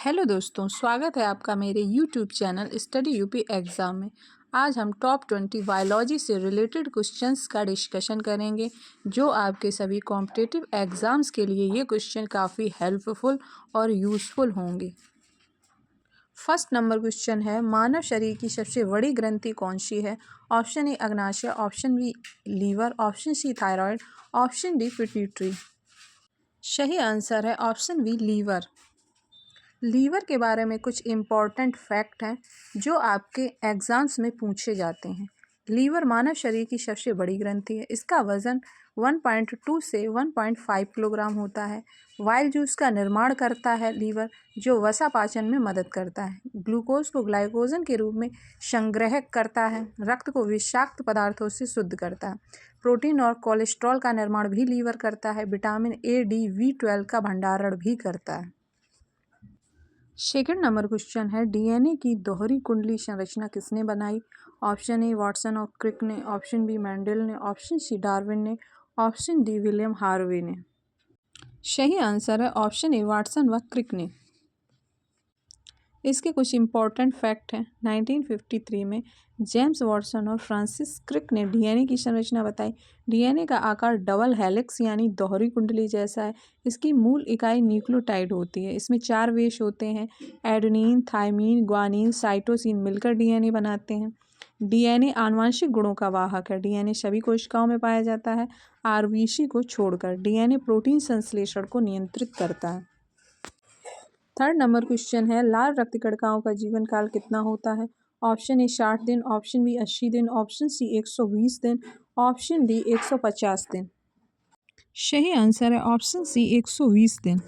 Hello दोस्तों, स्वागत है आपका मेरे YouTube channel study UP exam में। आज हम टॉप 20 बायोलॉजी से रिलेटेड क्वेश्चंस का डिस्कशन करेंगे जो आपके सभी कॉम्पिटिटिव एग्ज़ाम्स के लिए ये क्वेश्चन काफ़ी हेल्पफुल और यूज़फुल होंगे। फर्स्ट नंबर क्वेश्चन है, मानव शरीर की सबसे बड़ी ग्रंथि कौन सी है? ऑप्शन ए अग्नाशय, option B liver, option C thyroid, option D pituitary. सही आंसर है ऑप्शन बी लीवर। लीवर के बारे में कुछ इम्पॉर्टेंट फैक्ट हैं जो आपके एग्ज़ाम्स में पूछे जाते हैं। लीवर मानव शरीर की सबसे बड़ी ग्रंथि है। इसका वज़न 1.2 से 1.5 किलोग्राम होता है। वाइल जूस का निर्माण करता है लीवर, जो वसा पाचन में मदद करता है। ग्लूकोज को ग्लाइकोजन के रूप में संग्रह करता है। रक्त को विषाक्त पदार्थों से शुद्ध करता है। प्रोटीन और कोलेस्ट्रॉल का निर्माण भी लीवर करता है। विटामिन ए, डी, B12 का भंडारण भी करता है। सेकंड नंबर क्वेश्चन है, डीएनए की दोहरी कुंडली संरचना किसने बनाई? ऑप्शन ए वाटसन और क्रिक ने, ऑप्शन बी मेंडल ने, ऑप्शन सी डार्विन ने, ऑप्शन डी विलियम हार्वे ने। सही आंसर है ऑप्शन ए वाटसन व क्रिक ने। इसके कुछ इम्पॉर्टेंट फैक्ट हैं। 1953 में जेम्स वाटसन और फ्रांसिस क्रिक ने डीएनए की संरचना बताई। डीएनए का आकार डबल हेलिक्स यानी दोहरी कुंडली जैसा है। इसकी मूल इकाई न्यूक्लियोटाइड होती है। इसमें 4 बेस होते हैं, एडेनिन, थाइमिन, ग्वानिन, साइटोसिन मिलकर डीएनए बनाते हैं। डीएनए आनुवंशिक गुणों का वाहक है। डीएनए सभी कोशिकाओं में पाया जाता है, आरबीसी को छोड़कर। डीएनए प्रोटीन संश्लेषण को नियंत्रित करता है। थर्ड नंबर क्वेश्चन है, लाल रक्त कणिकाओं का जीवन काल कितना होता है? ऑप्शन ए 60 दिन, ऑप्शन बी 80 दिन, ऑप्शन सी 120 दिन, ऑप्शन डी 150 दिन। सही आंसर है ऑप्शन सी 120 दिन।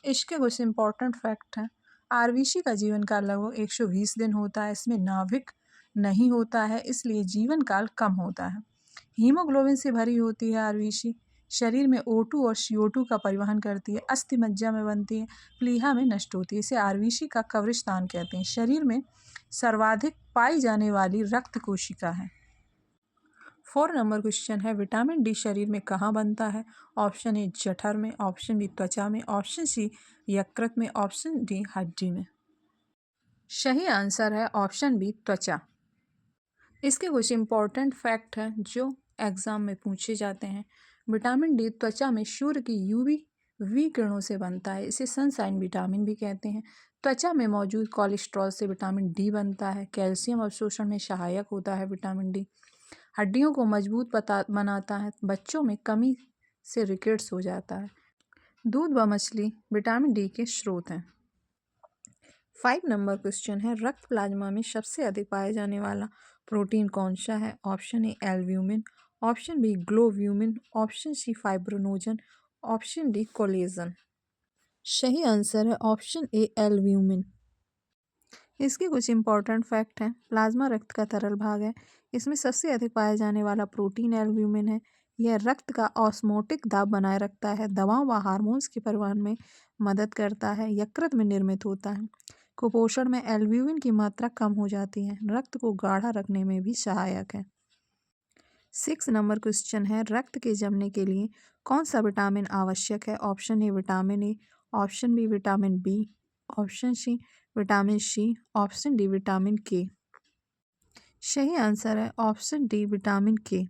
इसके कुछ इंपॉर्टेंट फैक्ट हैं। आरबीसी का जीवन काल लगभग 120 दिन होता है। इसमें नाभिक नहीं होता है, इसलिए जीवन काल कम होता है। हीमोग्लोबिन से भरी होती है आरबीसी। शरीर में O2 और CO2 का परिवहन करती है। अस्थि मज्जा में बनती है, प्लीहा में नष्ट होती है। इसे आरबीसी का कब्रिस्तान कहते हैं। शरीर में सर्वाधिक पाई जाने वाली रक्त कोशिका है। 4 नंबर क्वेश्चन है, विटामिन डी शरीर में कहाँ बनता है? ऑप्शन ए जठर में, ऑप्शन बी त्वचा में, ऑप्शन सी यकृत में, ऑप्शन डी हड्डी में। सही आंसर है ऑप्शन बी त्वचा। इसके कुछ इम्पॉर्टेंट फैक्ट हैं जो एग्ज़ाम में पूछे जाते हैं। विटामिन डी त्वचा में सूर्य की वी किरणों से बनता है। इसे सनशाइन विटामिन भी कहते हैं। त्वचा में मौजूद कोलेस्ट्रॉल से विटामिन डी बनता है। कैल्शियम अवशोषण में सहायक होता है विटामिन डी। हड्डियों को मजबूत बनाता है। बच्चों में कमी से रिकेट्स हो जाता है। दूध व मछली विटामिन डी के स्रोत हैं। 5 नंबर क्वेश्चन है, रक्त प्लाज्मा में सबसे अधिक पाया जाने वाला प्रोटीन कौन सा है? Option A albumin, option B globulin, option C fibrinogen, option D collagen. सही आंसर है ऑप्शन ए एल्ब्यूमिन। इसके कुछ इंपॉर्टेंट फैक्ट हैं। प्लाज्मा रक्त का तरल भाग है। इसमें सबसे अधिक पाया जाने वाला प्रोटीन एल्ब्यूमिन है। यह रक्त का ऑस्मोटिक दाब बनाए रखता है। दवाओं व हार्मोन्स के परिवहन में मदद करता है। यकृत में निर्मित होता है। कुपोषण में एल्ब्यूमिन की मात्रा कम हो जाती है। रक्त को गाढ़ा रखने में भी सहायक है। 6 नंबर क्वेश्चन है, रक्त के जमने के लिए कौन सा विटामिन आवश्यक है? Option A vitamin A, option B vitamin B, option C vitamin C, option D vitamin K. सही आंसर है ऑप्शन डी विटामिन के।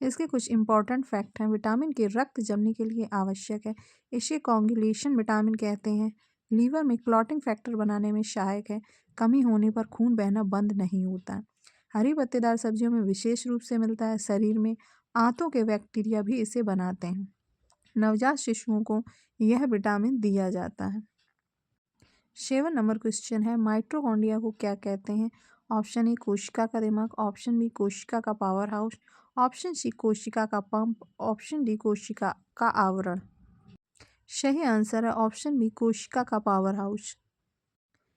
इसके कुछ इंपॉर्टेंट फैक्ट हैं। विटामिन के रक्त जमने के लिए आवश्यक है। इसे कोagulation विटामिन कहते हैं। लीवर में क्लॉटिंग फैक्टर बनाने में सहायक है। कमी होने पर खून बहना बंद नहीं होता है। हरी पत्तेदार सब्जियों में विशेष रूप से मिलता है। शरीर में आंतों के बैक्टीरिया भी इसे बनाते हैं। नवजात शिशुओं को यह विटामिन दिया जाता है। 7 नंबर क्वेश्चन है, माइटोकॉन्ड्रिया को क्या कहते हैं? ऑप्शन ए कोशिका का दिमाग, ऑप्शन बी कोशिका का पावर हाउस, ऑप्शन सी कोशिका का पंप, ऑप्शन डी कोशिका का आवरण। सही आंसर है ऑप्शन बी कोशिका का पावर हाउस।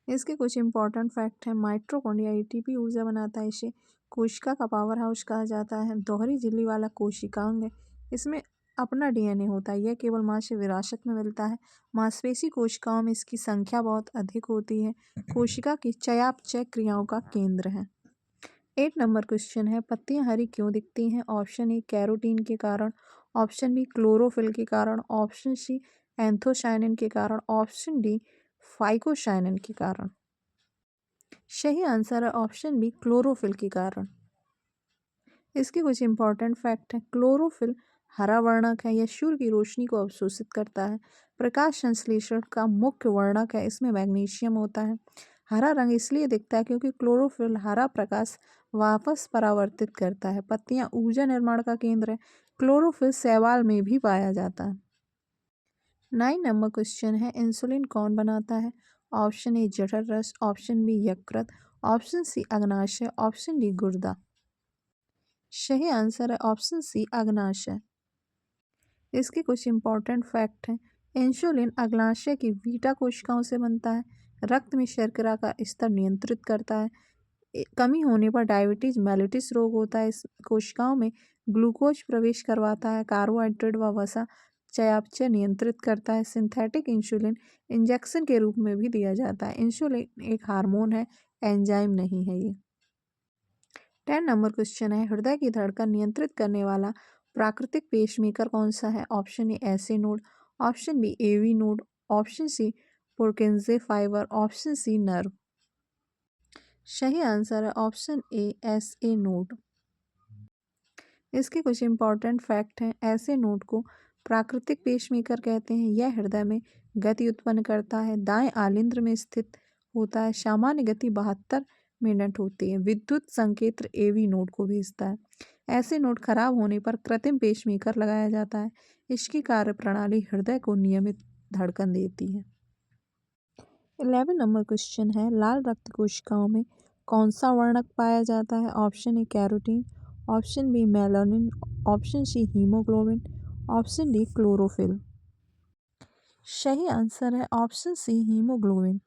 इसके कुछ इंपॉर्टेंट फैक्ट हैं। माइटोकॉन्ड्रिया एटीपी ऊर्जा बनाता है। इसे कोशिका का पावर हाउस कहा जाता है। दोहरी झिल्ली वाला कोशिकांग है। इसमें अपना डीएनए होता है। यह केवल मां से विरासत में मिलता है। मांसपेशी कोशिकाओं में इसकी संख्या बहुत अधिक होती है। कोशिका की चयापचय क्रियाओं का केंद्र है। 8 नंबर क्वेश्चन है, पत्तियां हरी क्यों दिखती हैं? ऑप्शन ए कैरोटीन के कारण, ऑप्शन बी क्लोरोफिल के कारण, ऑप्शन सी एंथोसायनिन के कारण। ऑप्शन डी फाइकोसायनिन के कारण। सही आंसर है ऑप्शन बी क्लोरोफिल के कारण। इसके कुछ इंपॉर्टेंट फैक्ट हैं। क्लोरोफिल हरा वर्णक है, यह सूर्य की रोशनी को अवशोषित करता है। प्रकाश संश्लेषण का मुख्य वर्णक है, इसमें मैग्नीशियम होता है। हरा रंग इसलिए दिखता है क्योंकि क्लोरोफिल हरा प्रकाश वापस परावर्तित करता है। पत्तियां ऊर्जा निर्माण का केंद्र है। क्लोरोफिल शैवाल में भी पाया जाता है। 9 नंबर क्वेश्चन है, इंसुलिन कौन बनाता है? ऑप्शन ए जठर रस, ऑप्शन बी यकृत, ऑप्शन सी अग्नाशय, ऑप्शन डी गुर्दा। सही आंसर है ऑप्शन सी अग्नाशय। इसके कुछ इंपॉर्टेंट फैक्ट हैं। इंसुलिन अग्नाशय की बीटा कोशिकाओं से बनता है। रक्त में शर्करा का स्तर नियंत्रित करता है। कमी होने पर डायबिटीज मेलिटस रोग होता है। इस कोशिकाओं में ग्लूकोज प्रवेश करवाता है। कार्बोहाइड्रेट व वसा चयापचय नियंत्रित करता है। सिंथेटिक इंसुलिन इंजेक्शन के रूप में भी दिया जाता है। इंसुलिन एक हार्मोन है, एंजाइम नहीं है ये। 10 नंबर क्वेश्चन है, हृदय की धड़कन नियंत्रित करने वाला प्राकृतिक पेसमेकर कौन सा है? Option A SA node, option B AV node, option C Purkinje fibre, option C nerve. सही आंसर है ऑप्शन ए एसए नोड। इसके कुछ इंपॉर्टेंट फैक्ट हैं। ऐसे नोड को प्राकृतिक पेसमेकर कहते हैं। यह हृदय में गति उत्पन्न करता है। दाएं आलिंद्र में स्थित होता है। सामान्य गति 72 मिनट होती है। विद्युत संकेत एवी नोड को भेजता है। ऐसे नोड खराब होने पर कृत्रिम पेसमेकर लगाया जाता है। इसकी कार्यप्रणाली हृदय को नियमित धड़कन देती है। 11 नंबर क्वेश्चन है, लाल रक्त कोशिकाओं में कौन सा वर्णक पाया जाता है? Option A carotene, option B melanin, option C haemoglobin, option D chlorophyll. सही आंसर है ऑप्शन सी हीमोग्लोबिन।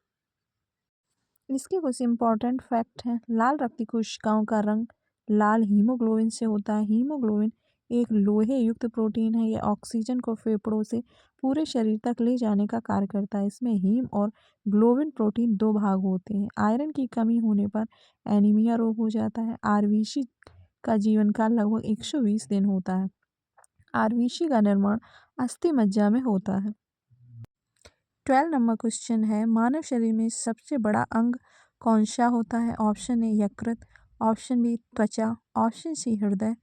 इसके कुछ इंपॉर्टेंट फैक्ट हैं। लाल रक्त कोशिकाओं का रंग लाल हीमोग्लोबिन से होता है। हीमोग्लोबिन एक लोहे युक्त प्रोटीन है। यह ऑक्सीजन को फेफड़ों से पूरे शरीर तक ले जाने का कार्य करता है। इसमें हीम और ग्लोबिन प्रोटीन दो भाग होते हैं। आयरन की कमी होने पर एनीमिया रोग हो जाता है। आरबीसी का जीवन काल लगभग 120 दिन होता है। आरबीसी का निर्माण अस्थि मज्जा में होता है। 12 नंबर क्वेश्चन है, मानव शरीर में सबसे बड़ा अंग कौन सा होता है? ऑप्शन ए यकृत, ऑप्शन बी त्वचा, ऑप्शन सी हृदय,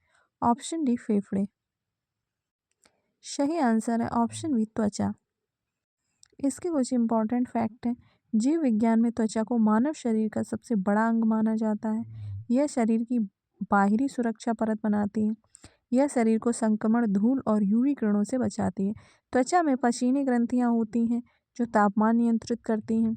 ऑप्शन डी फेफड़े। सही आंसर है ऑप्शन बी त्वचा। इसके कुछ इंपॉर्टेंट फैक्ट हैं। जीव विज्ञान में त्वचा को मानव शरीर का सबसे बड़ा अंग माना जाता है। यह शरीर की बाहरी सुरक्षा परत बनाती है। यह शरीर को संक्रमण, धूल और यूवी किरणों से बचाती है। त्वचा में पसीने ग्रंथियां होती हैं जो तापमान नियंत्रित करती हैं।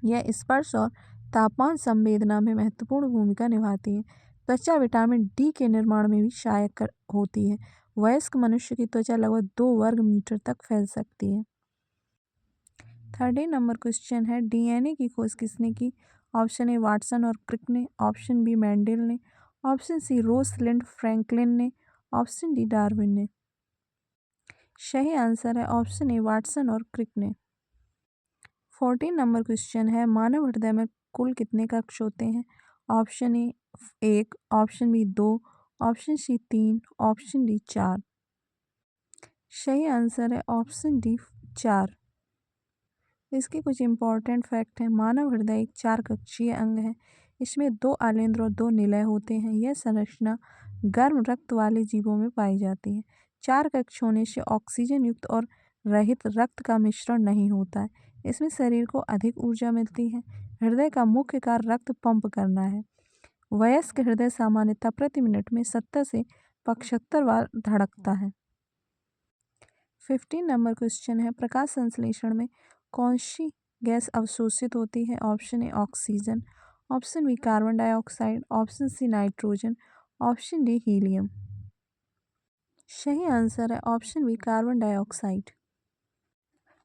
यह स्पर्श और तापमान संवेदना में महत्वपूर्ण भूमिका निभाती है। त्वचा विटामिन डी के निर्माण में भी सहायक होती है। वयस्क मनुष्य की त्वचा लगभग 2 वर्ग मीटर तक फैल सकती है। 13 नंबर क्वेश्चन है, डीएनए की खोज किसने की? ऑप्शन ए वाटसन और क्रिक ने, ऑप्शन बी मेंडल ने, ऑप्शन सी रोसलिंड फ्रैंकलिन ने, ऑप्शन डी डार्विन ने। सही आंसर है ऑप्शन ए वाटसन और क्रिक ने। 14 नंबर क्वेश्चन है, मानव हृदय में कुल कितने कक्ष होते हैं? Option A 1, option B 2, option C 3, option D 4। सही आंसर है ऑप्शन डी 4। इसके कुछ इंपॉर्टेंट फैक्ट हैं। मानव हृदय एक 4 कक्षीय अंग है। इसमें 2 आलेंद्र और 2 निलय होते हैं। यह संरचना गर्म रक्त वाले जीवों में पाई जाती है। 4 कक्ष होने से ऑक्सीजन युक्त और रहित रक्त का मिश्रण नहीं होता है। इसमें शरीर को अधिक ऊर्जा मिलती है। हृदय का मुख्य कार्य रक्त पंप करना है। वयस्क हृदय सामान्यतः प्रति मिनट में 70 से 75 बार धड़कता है। 15 नंबर क्वेश्चन है, प्रकाश संश्लेषण में कौन सी गैस अवशोषित होती है? Option A oxygen, option B carbon dioxide, option C nitrogen, option D helium. सही आंसर है ऑप्शन बी कार्बन डाइऑक्साइड।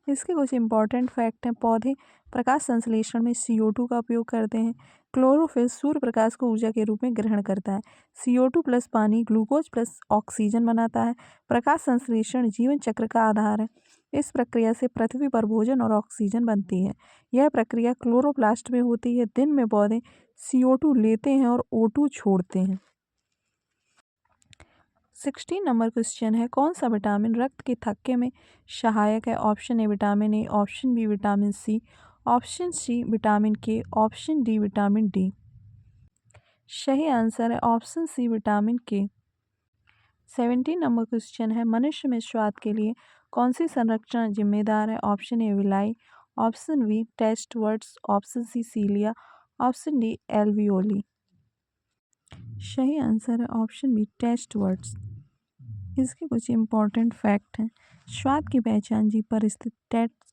इसके कुछ इंपॉर्टेंट फैक्ट हैं। पौधे प्रकाश संश्लेषण में CO2 का उपयोग करते हैं। क्लोरोफिल सूर्य प्रकाश को ऊर्जा के रूप में ग्रहण करता है। CO2 प्लस पानी ग्लूकोज प्लस ऑक्सीजन बनाता है। प्रकाश संश्लेषण जीवन चक्र का आधार है। इस प्रक्रिया से पृथ्वी पर भोजन और ऑक्सीजन बनती है। यह प्रक्रिया क्लोरोप्लास्ट में होती है। दिन में पौधे CO2 लेते हैं और O2 छोड़ते हैं। 16 नंबर क्वेश्चन है, कौन सा विटामिन रक्त के थक्के में सहायक है? Option A vitamin A, option B vitamin C, option C vitamin K, option D vitamin D. सही आंसर है option C vitamin K. 17 number question है, मनुष्य में स्वाद के लिए कौन सी संरचना जिम्मेदार है? Option A villi, option B taste buds, option C cilia, option D alveoli. सही आंसर है ऑप्शन बी टेस्ट वर्ड्स। इसके कुछ इंपॉर्टेंट फैक्ट हैं। स्वाद की पहचान जीभ पर स्थित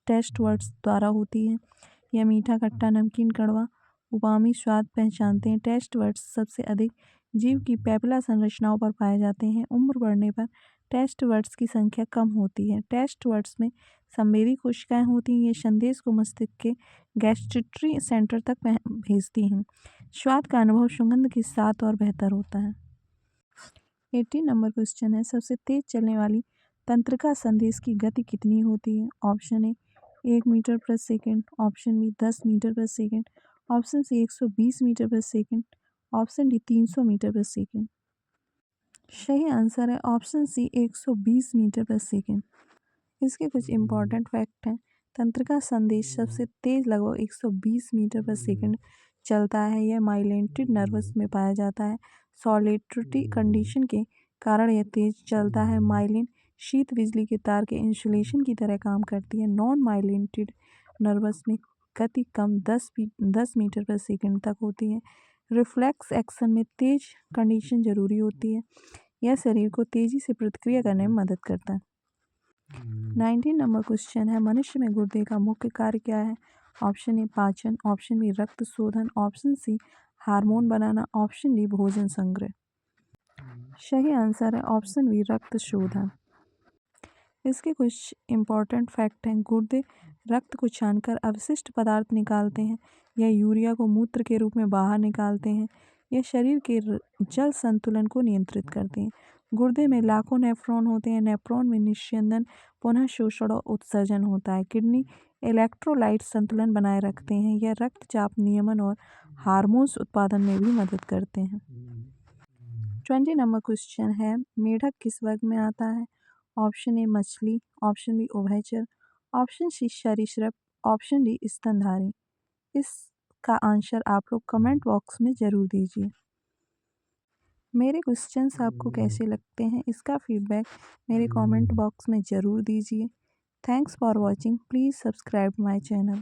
टेस्ट वर्ड्स द्वारा होती है। यह मीठा, खट्टा, नमकीन, कड़वा, उबामी स्वाद पहचानते हैं। टेस्ट वर्ड्स सबसे अधिक जीभ की पैपिला संरचनाओं पर पाए जाते हैं। उम्र बढ़ने पर टेस्ट वर्ड्स की संख्या कम होती है। टेस्ट वर्ड्स में संवेदी कोशिकाएं होती हैं। ये संदेश को मस्तिष्क के गैस्ट्रेटरी सेंटर तक भेजती हैं। स्वाद का अनुभव सुगंध के साथ और बेहतर होता है। 18 नंबर क्वेश्चन है, सबसे तेज चलने वाली तंत्रिका संदेश की गति कितनी होती है? ऑप्शन ए 1 मीटर प्रति सेकंड, ऑप्शन बी 10 मीटर प्रति सेकंड, ऑप्शन सी 120 मीटर प्रति सेकंड, ऑप्शन डी 300 मीटर प्रति सेकंड। सही आंसर है ऑप्शन सी 120 मीटर प्रति सेकंड। इसके कुछ इंपॉर्टेंट फैक्ट हैं। तंत्रिका संदेश सबसे तेज लगभग 120 मीटर प्रति सेकंड चलता है। यह माइलेटेड नर्वस में पाया जाता है। सॉलिटरी कंडीशन के कारण यह तेज चलता है। माइलिन शीत बिजली के तार के इंसुलेशन की तरह काम करती है। नॉन माइलेटेड नर्वस में गति कम 10 मीटर प्रति सेकंड तक होती है। रिफ्लेक्स एक्शन में तेज कंडीशन जरूरी होती है। यह शरीर को तेजी से प्रतिक्रिया करने में मदद करता है। 19 नंबर क्वेश्चन है, मनुष्य में गुर्दे का मुख्य कार्य क्या है? ऑप्शन ए पाचन, ऑप्शन बी रक्त शोधन, ऑप्शन सी हार्मोन बनाना, ऑप्शन डी भोजन संग्रह। सही आंसर है ऑप्शन बी रक्त शोधन। इसके कुछ इंपॉर्टेंट फैक्ट हैं। गुर्दे रक्त को छानकर अवशिष्ट पदार्थ निकालते हैं। यह यूरिया को मूत्र के रूप में बाहर निकालते हैं। यह शरीर के जल संतुलन को नियंत्रित करते हैं। गुर्दे में लाखों नेफ्रॉन होते हैं। नेफ्रॉन में निस्यंदन, पुनः शोषण और उत्सर्जन होता है। किडनी इलेक्ट्रोलाइट संतुलन बनाए रखते हैं। यह रक्तचाप नियमन और हार्मोन्स उत्पादन में भी मदद करते हैं। 20 नंबर क्वेश्चन है, मेढक किस वर्ग में आता है? ऑप्शन ए मछली, ऑप्शन बी उभयचर, ऑप्शन सी सरीसृप, ऑप्शन डी स्तनधारी। इसका आंसर आप लोग कमेंट बॉक्स में ज़रूर दीजिए। मेरे क्वेश्चंस आपको कैसे लगते हैं, इसका फीडबैक मेरे कमेंट बॉक्स में ज़रूर दीजिए। Thanks for watching. Please subscribe my channel.